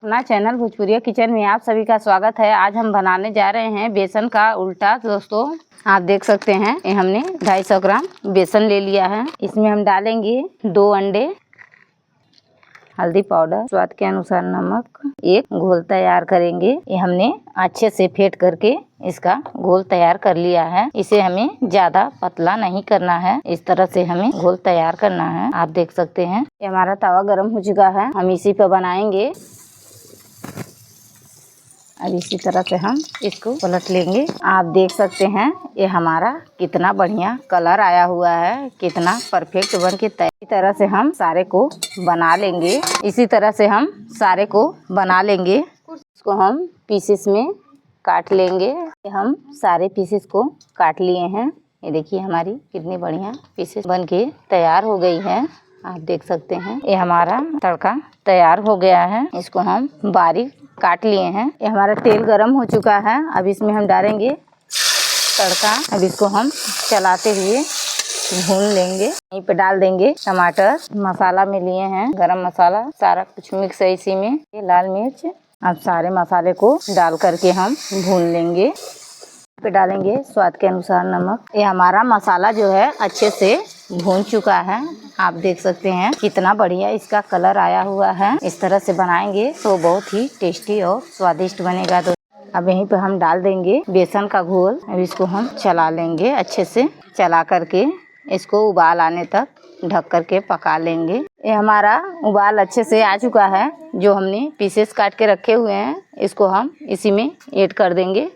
अपना चैनल भोजपुरिया किचन में आप सभी का स्वागत है। आज हम बनाने जा रहे हैं बेसन का उल्टा। दोस्तों आप देख सकते हैं ये हमने 250 ग्राम बेसन ले लिया है। इसमें हम डालेंगे 2 अंडे, हल्दी पाउडर, स्वाद के अनुसार नमक, एक घोल तैयार करेंगे। ये हमने अच्छे से फेंट करके इसका घोल तैयार कर लिया है। इसे हमें ज़्यादा पतला नहीं करना है, इस तरह से हमें घोल तैयार करना है। आप देख सकते हैं ये हमारा तवा गर्म हो चुका है, हम इसी पे बनाएंगे। अब इसी तरह से हम इसको पलट लेंगे। आप देख सकते हैं ये हमारा कितना बढ़िया कलर आया हुआ है, कितना परफेक्ट बन के तैयार। इसी तरह से हम सारे को बना लेंगे। इसी तरह से हम सारे को बना लेंगे। इसको हम पीसेस में काट लेंगे। हम सारे पीसेस को काट लिए हैं। ये देखिए हमारी कितनी बढ़िया पीसेस बन के तैयार हो गई है। आप देख सकते हैं ये हमारा तड़का तैयार हो गया है। इसको हम बारीक काट लिए हैं। ये हमारा तेल गरम हो चुका है। अब इसमें हम डालेंगे तड़का। अब इसको हम चलाते हुए भून लेंगे। यहीं पे डाल देंगे टमाटर, मसाला में लिए हैं गरम मसाला, सारा कुछ मिक्स है इसी में, ये लाल मिर्च। अब सारे मसाले को डाल करके हम भून लेंगे। पे डालेंगे स्वाद के अनुसार नमक। ये हमारा मसाला जो है अच्छे से भून चुका है। आप देख सकते हैं कितना बढ़िया इसका कलर आया हुआ है। इस तरह से बनाएंगे तो बहुत ही टेस्टी और स्वादिष्ट बनेगा। तो अब यहीं पे हम डाल देंगे बेसन का घोल। अब इसको हम चला लेंगे अच्छे से। चला करके इसको उबाल आने तक ढक करके पका लेंगे। ये हमारा उबाल अच्छे से आ चुका है। जो हमने पीसेस काट के रखे हुए हैं इसको हम इसी में ऐड कर देंगे।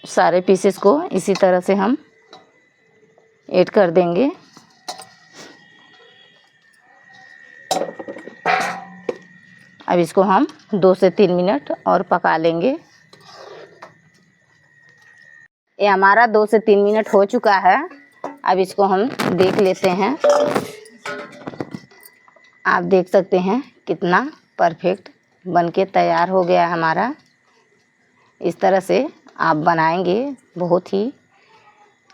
सारे पीसेस को इसी तरह से हम ऐड कर देंगे। अब इसको हम 2 से 3 मिनट और पका लेंगे। ये हमारा 2 से 3 मिनट हो चुका है। अब इसको हम देख लेते हैं। आप देख सकते हैं कितना परफेक्ट बनके तैयार हो गया हमारा। इस तरह से आप बनाएंगे बहुत ही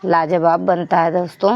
लाजवाब बनता है दोस्तों।